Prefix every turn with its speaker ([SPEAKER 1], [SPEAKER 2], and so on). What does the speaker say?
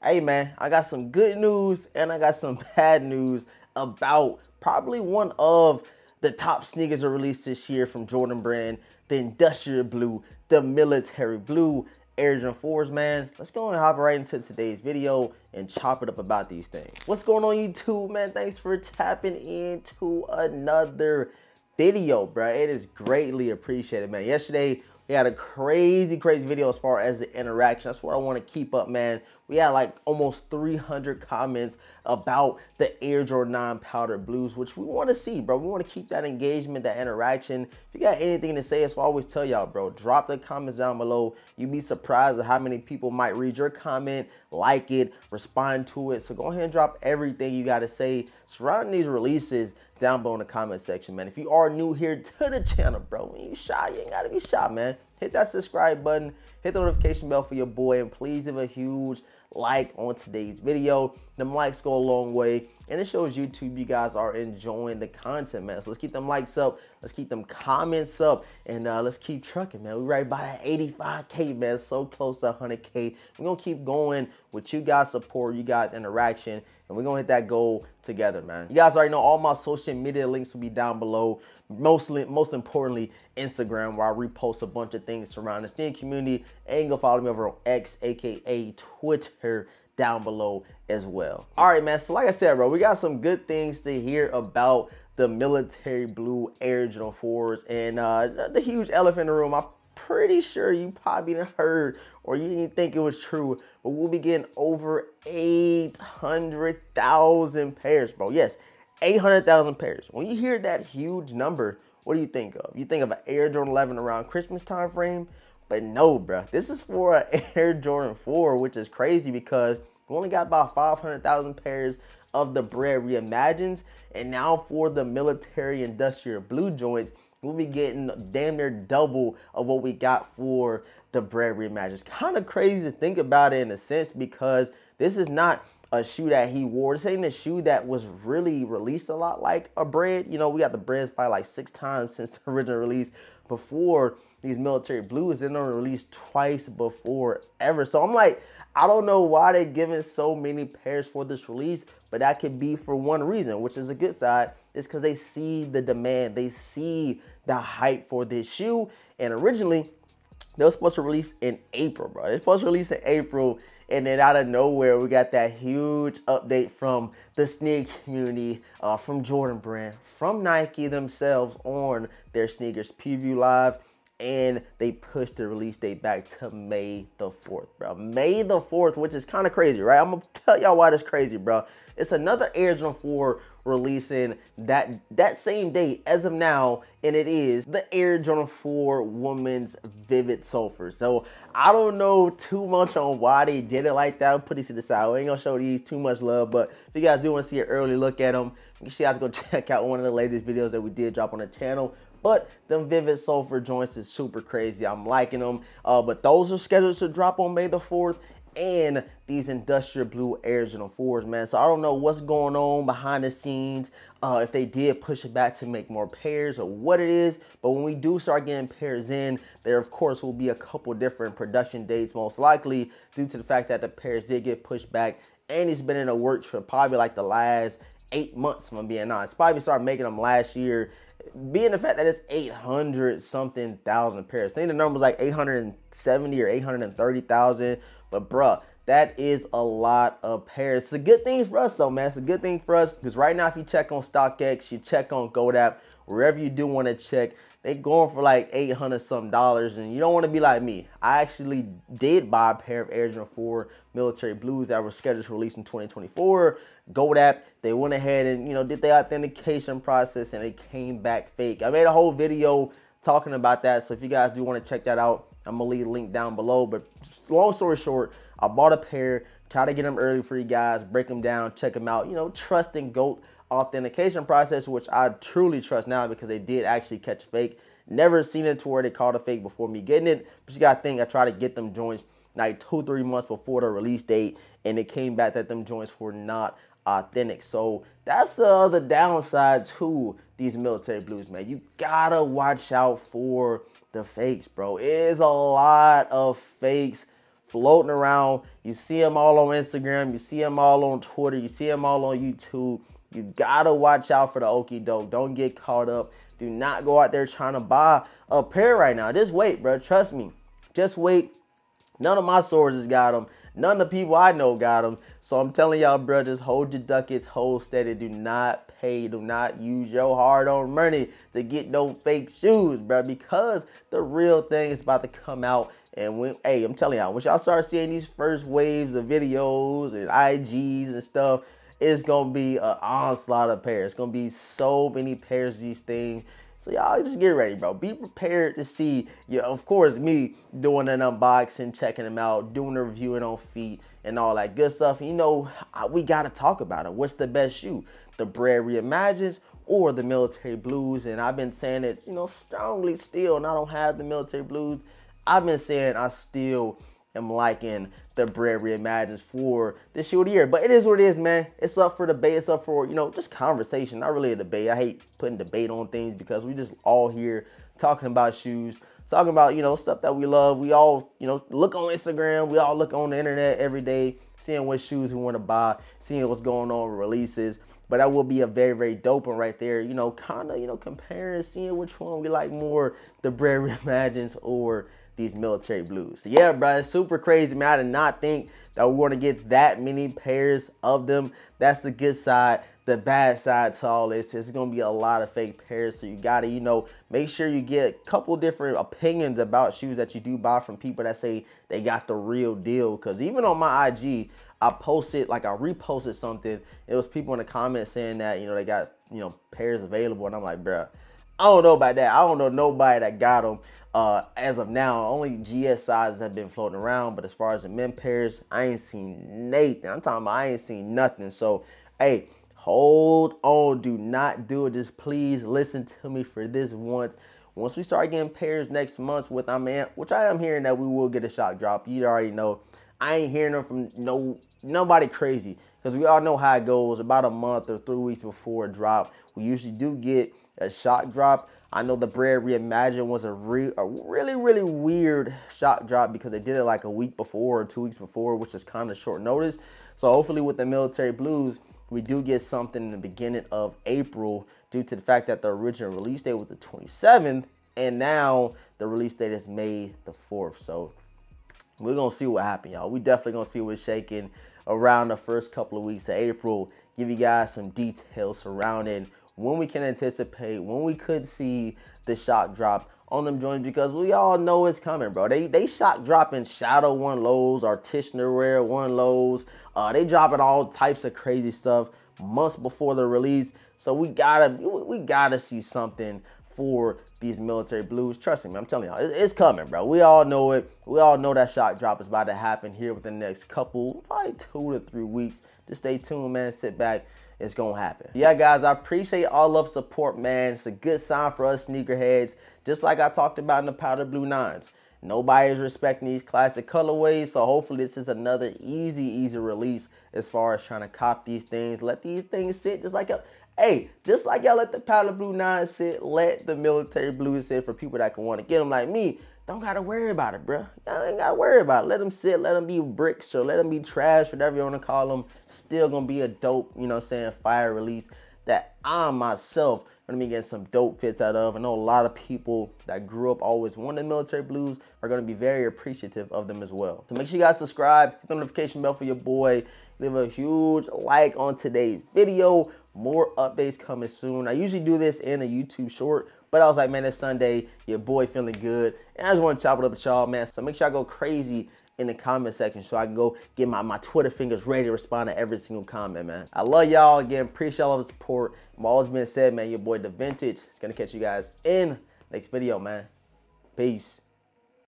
[SPEAKER 1] Hey man, I got some good news and I got some bad news about probably one of the top sneakers are released this year from Jordan Brand, the Industrial Blue, the Military Blue Air Jordan 4s, man. Let's go and hop right into today's video and chop it up about these things. What's going on YouTube, man? Thanks for tapping into another video, bro. It is greatly appreciated, man. Yesterday, we had a crazy video as far as the interaction. That's what I want to keep up, man. We had like almost 300 comments about the Air Jordan 9 Powder Blues, which we want to see, bro. We want to keep that engagement, that interaction. If you got anything to say, as I always tell y'all, bro, drop the comments down below. You'd be surprised at how many people might read your comment, like it, respond to it. So go ahead and drop everything you got to say surrounding these releases down below in the comment section, man. If you are new here to the channel, bro, when you shy, you ain't gotta be shy, man. Hit that subscribe button, hit the notification bell for your boy, and please give a huge like on today's video. Them likes go a long way, and it shows YouTube you guys are enjoying the content, man. So let's keep them likes up, let's keep them comments up, and let's keep trucking, man. We're right by that 85K, man. So close to 100K. We're gonna keep going with you guys' support, you guys' interaction, and we're gonna hit that goal together, man. You guys already know all my social media links will be down below. Most importantly, Instagram, where I repost a bunch of things surrounding the sneaker community, and go follow me over on X, aka Twitter, down below as well. All right, man. So like I said, bro, we got some good things to hear about the Military Blue Air Jordan 4s, and the huge elephant in the room. I'm pretty sure you probably didn't heard or you didn't think it was true, but we'll be getting over 800,000 pairs, bro. Yes, 800,000 pairs. When you hear that huge number, what do you think of? You think of an Air Jordan 11 around Christmas time frame, but no, bro. This is for an Air Jordan 4, which is crazy because we only got about 500,000 pairs of the Bread Reimagines, and now for the Military Industrial Blue joints, we'll be getting damn near double of what we got for the Bread Reimagine. It's kind of crazy to think about it in a sense because this is not a shoe that he wore. This ain't a shoe that was really released a lot like a Bread. You know, we got the Breads probably like 6 times since the original release before these Military Blues. They're only released twice before ever. So I'm like, I don't know why they're giving so many pairs for this release, but that could be for one reason, which is a good side, is because they see the demand. They see the hype for this shoe. And originally, they were supposed to release in April, bro. They're supposed to release in April, and then out of nowhere, we got that huge update from the sneaker community, from Jordan Brand, from Nike themselves on their sneakers preview live, and they pushed the release date back to May the 4th, bro. May the 4th, which is kind of crazy, right? I'm gonna tell y'all why that's crazy, bro. It's another Air Jordan 4 releasing that same day as of now, and it is the Air Jordan 4 Women's Vivid Sulfur. So I don't know too much on why they did it like that. I'll put these to the side. We ain't gonna show these too much love, but if you guys do want to see an early look at them, make sure you guys go check out one of the latest videos that we did drop on the channel. But them Vivid Sulfur joints is super crazy. I'm liking them. But those are scheduled to drop on May the 4th. And these Industrial Blue Air Jordan 4s, man. So I don't know what's going on behind the scenes, if they did push it back to make more pairs or what it is. But when we do start getting pairs in, there of course will be a couple different production dates, most likely due to the fact that the pairs did get pushed back. And it's been in the works for probably like the last 8 months, if I'm being honest. Probably started making them last year. Being the fact that it's 800 something thousand pairs. I think the number was like 870 or 830,000. But bruh, that is a lot of pairs. It's a good thing for us though, man. It's a good thing for us because right now if you check on StockX, you check on GoDap, wherever you do want to check, they going for like 800 some dollars, and you don't want to be like me. I actually did buy a pair of Air Jordan 4 Military Blues that were scheduled to release in 2024. GoDap, they went ahead and, you know, did the authentication process and they came back fake. I made a whole video talking about that, so if you guys do want to check that out, I'm gonna leave a link down below. But long story short, I bought a pair, try to get them early for you guys, break them down, check them out, you know, trust in GOAT authentication process, which I truly trust now because they did actually catch a fake. Never seen it to where they called a fake before me getting it, but you gotta think I try to get them joints like 2-3 months before the release date, and it came back that them joints were not authentic. So that's the other downside to these Military Blues, man. You gotta watch out for the fakes, bro. It is a lot of fakes floating around. You see them all on Instagram. You see them all on Twitter. You see them all on YouTube. You gotta watch out for the okie doke. Don't get caught up. Do not go out there trying to buy a pair right now. Just wait, bro. Trust me. Just wait. None of my sources got them. None of the people I know got them. So I'm telling y'all, bro, just hold your ducats, hold steady. Do not pay. Do not use your hard-earned money to get no fake shoes, bro, because the real thing is about to come out. And when, hey, I'm telling y'all, once y'all start seeing these first waves of videos and IGs and stuff, it's going to be an onslaught of pairs. It's going to be so many pairs of these things. So y'all just get ready, bro. Be prepared to see, of course, me doing an unboxing, checking them out, doing a reviewing on feet and all that good stuff. You know, we got to talk about it. What's the best shoe? The Brand Reimagines or the Military Blues? And I've been saying it, you know, strongly still, and I don't have the Military Blues. I've been saying I still am liking the Brand Reimagines for this shoe of the year. But it is what it is, man. It's up for debate. It's up for, you know, just conversation. Not really a debate. I hate putting debate on things because we just all here talking about shoes, talking about, you know, stuff that we love. We all, you know, look on Instagram. We all look on the internet every day, seeing what shoes we want to buy, seeing what's going on with releases. But that will be a very, very dope one right there. You know, kind of, you know, comparing, seeing which one we like more, the Brand Reimagines or these Military Blues. So yeah, bro, it's super crazy, man. I did not think that we're going to get that many pairs of them. That's the good side. The bad side to all this is going to be a lot of fake pairs. So you got to, you know, make sure you get a couple different opinions about shoes that you do buy from people that say they got the real deal. Because even on my IG, I posted, like I reposted something. It was people in the comments saying that, you know, they got, you know, pairs available. And I'm like, bro, I don't know about that. I don't know nobody that got them. As of now, only GS sizes have been floating around, but as far as the men pairs, I ain't seen Nathan. I'm talking about I ain't seen nothing. So, hey, hold on. Do not do it. Just please listen to me for this once. Once we start getting pairs next month with which I am hearing that we will get a shock drop. You already know. I ain't hearing them from nobody crazy because we all know how it goes. About a month or 3 weeks before a drop, we usually do get a shock drop. I know the Brand Reimagine was a really, really weird shock drop because they did it like a week before or 2 weeks before, which is kind of short notice. So hopefully with the Military Blues, we do get something in the beginning of April due to the fact that the original release date was the 27th, and now the release date is May the 4th. So we're going to see what happens, y'all. We definitely going to see what's shaking around the first couple of weeks of April. Give you guys some details surrounding when we can anticipate, when we could see the shock drop on them joints, because we all know it's coming, bro. They shock dropping Shadow 1 lows, Artisanal Rare 1 lows. They dropping all types of crazy stuff months before the release. So we gotta see something for these Military Blues. Trust me, I'm telling y'all, it's coming, bro. We all know it. We all know that shock drop is about to happen here within the next couple, probably 2 to 3 weeks. Just stay tuned, man. Sit back. It's gonna happen. Yeah, guys, I appreciate all of support, man. It's a good sign for us sneakerheads. Just like I talked about in the powder blue 9s. Nobody is respecting these classic colorways, so hopefully this is another easy release as far as trying to cop these things. Let these things sit just like just like y'all let the powder blue 9 sit, let the Military Blues sit for people that can want to get them like me. Don't gotta worry about it, bro. Y'all ain't gotta worry about it. Let them sit, let them be bricks, or let them be trash, whatever you want to call them. Still gonna be a dope, you know what I'm saying, fire release that I myself gonna be getting some dope fits out of. I know a lot of people that grew up always wanting Military Blues are gonna be very appreciative of them as well. So make sure you guys subscribe, hit the notification bell for your boy. Leave a huge like on today's video. More updates coming soon. I usually do this in a YouTube short, but I was like, man, it's Sunday, your boy feeling good, and I just want to chop it up with y'all, man. So make sure I go crazy in the comment section so I can go get my Twitter fingers ready to respond to every single comment, man. I love y'all. Again, appreciate all the support. Always been said, man, your boy DeVintage is going to catch you guys in next video, man. Peace.